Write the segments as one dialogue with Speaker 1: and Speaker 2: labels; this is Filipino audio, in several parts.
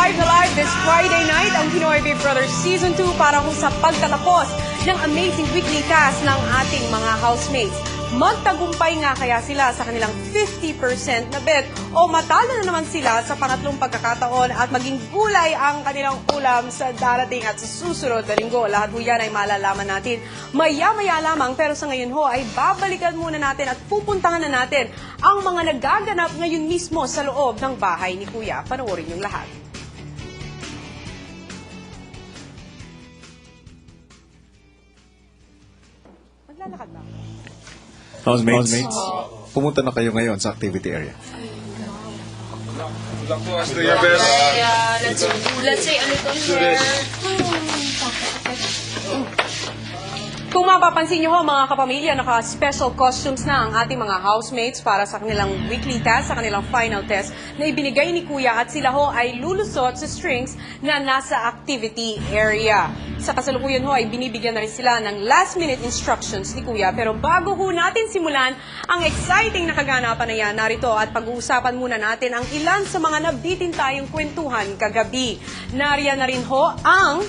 Speaker 1: live na live this Friday night ang Pinoy Big Brother Season 2 para kung sa pagtatapos ng amazing weekly task ng ating mga housemates. Magtagumpay nga kaya sila sa kanilang 50% na bet o matalo na naman sila sa pangatlong pagkakataon at maging gulay ang kanilang ulam sa darating at sa susunod na linggo. Lahat po yan ay malalaman natin maya-maya lamang, pero sa ngayon ho ay babalikan muna natin at pupuntahan na natin ang mga nagaganap ngayon mismo sa loob ng bahay ni Kuya. Panoorin yung lahat. Maglalakad ba?
Speaker 2: Housemates, pumunta na kayo ngayon sa activity area.
Speaker 3: Let's do your best.
Speaker 4: Yeah, let's say a little here.
Speaker 1: Kung mapapansin nyo ho mga kapamilya, naka-special costumes na ang ating mga housemates para sa kanilang weekly test, sa kanilang final test na ibinigay ni Kuya at sila ho ay lulusot sa strings na nasa activity area. Sa kasalukuyan ho ay binibigyan na rin sila ng last-minute instructions ni Kuya. Pero bago ho natin simulan ang exciting na kaganapan na yan, narito at pag-uusapan muna natin ang ilan sa mga nabitin tayong kwentuhan kagabi. Nariyan na rin ho ang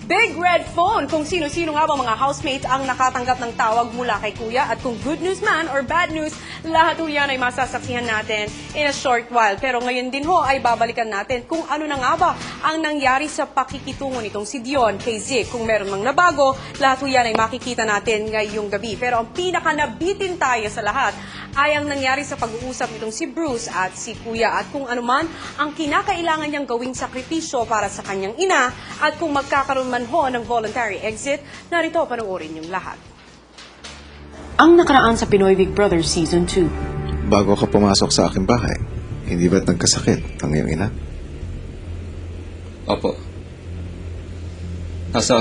Speaker 1: Big Red Phone, kung sino-sino nga ba mga housemates ang nakatanggap ng tawag mula kay Kuya. At kung good news man or bad news, lahat ho yan ay masasaksihan natin in a short while. Pero ngayon din ho ay babalikan natin kung ano na nga ba ang nangyari sa pakikitungo nitong si Dion kay Zik. Kung meron mang nabago, lahat ho yan ay makikita natin ngayong gabi. Pero ang pinaka-nabitin tayo sa lahat ay ang nangyari sa pag-uusap nitong si Bruce at si Kuya. At kung ano man ang kinakailangan niyang gawing sakripisyo para sa kanyang ina at kung magkakaroon man ho ng voluntary exit, narito panoorin yung lahat.
Speaker 5: Ang nakaraan sa Pinoy Big Brother Season 2.
Speaker 2: Bago ka pumasok sa aking bahay, hindi ba't nagkasakit ang iyong ina?
Speaker 3: Opo. Nasa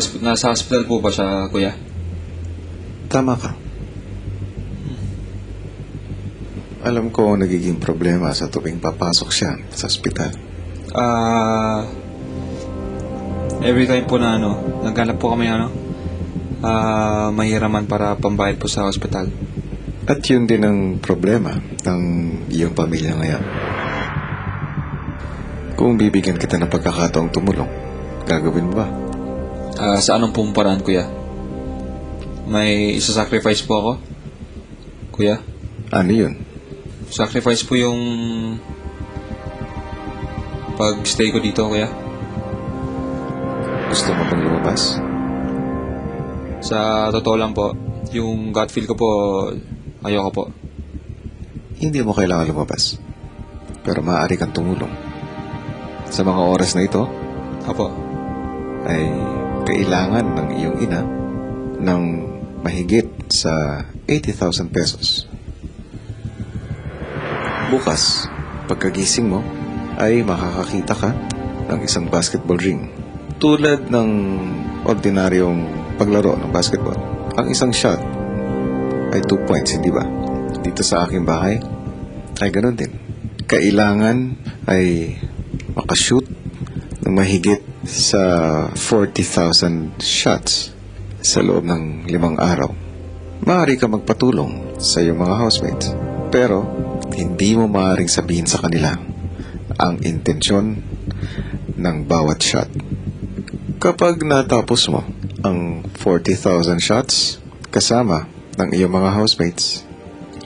Speaker 3: hospital po ba siya, Kuya?
Speaker 2: Tama ka. Alam ko nagiging problema sa tuwing papasok siya sa ospital.
Speaker 3: Every time po na naghanap po kami mahiraman para pambayad po sa hospital.
Speaker 2: At yun din ang problema ng iyong pamilya ngayon. Kung bibigyan kita ng pagkakataong tumulong, gagawin mo ba?
Speaker 3: Sa anong pong paraan, Kuya? May isa-sacrifice po ako, Kuya?
Speaker 2: Ano yun?
Speaker 3: Sacrifice po yung pag-stay ko dito, Kuya.
Speaker 2: Gusto mo bang lumabas?
Speaker 3: Sa totoo lang po, yung gut feel ko po, ayoko po.
Speaker 2: Hindi mo kailangan lumabas. Pero maaari kang tumulong. Sa mga oras na ito,
Speaker 3: Apo.
Speaker 2: ay kailangan ng iyong ina ng mahigit sa 80,000 pesos. Bukas, pagkagising mo, ay makakakita ka ng isang basketball ring. Tulad ng ordinaryong paglaro ng basketball, ang isang shot ay 2 points, hindi ba? Dito sa aking bahay, ay ganun din. Kailangan ay makashoot ng mahigit sa 40,000 shots sa loob ng 5 araw. Maaari ka magpatulong sa iyong mga housemates, pero hindi mo maaaring sabihin sa kanila ang intensyon ng bawat shot. Kapag natapos mo ang 40,000 shots kasama ng iyong mga housemates,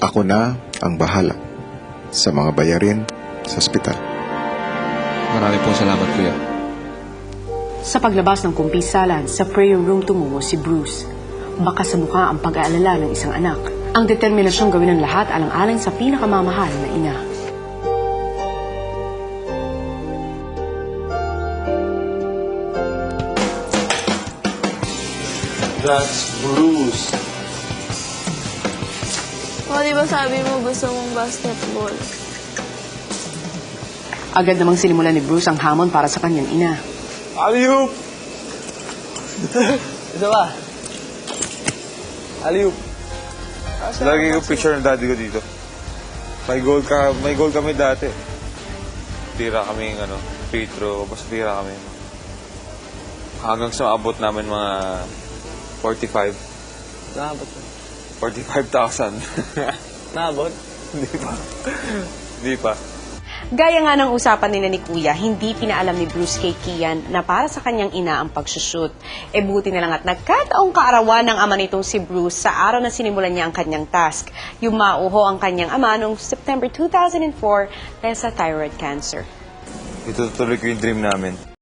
Speaker 2: ako na ang bahala sa mga bayarin sa ospital.
Speaker 3: Marami pong salamat, Kuya.
Speaker 5: Sa paglabas ng kumpisalan, sa prayer room tumungo si Bruce. Baka sa mukha ang pag-aalala ng isang anak. Ang determinasyong gawin ng lahat alang-alang sa pinakamamahal na ina.
Speaker 6: That's Bruce.
Speaker 4: O, di ba sabi mo gusto mong basketball?
Speaker 5: Agad namang sinimulan ni Bruce ang hamon para sa kanyang ina.
Speaker 6: Alley-oop! Isa ba? Alley-oop. Lagi ko picture ng daddy ko dito. May goal kami dati. Tira kami free throw, basta tira kami. Hanggang sa abot namin mga 45. Naabot ba? 45,000. Naabot? Hindi pa. Hindi pa.
Speaker 1: Gaya nga ng usapan nila ni Kuya, hindi pinaalam ni Bruce kay Kian na para sa kanyang ina ang pagsushoot. E buti na lang at nagkataong kaarawan ng ama nitong si Bruce sa araw na sinimulan niya ang kanyang task. Yung mauho ang kanyang ama noong September 2004 dahil sa thyroid cancer.
Speaker 6: Itutuloy ko yung dream namin.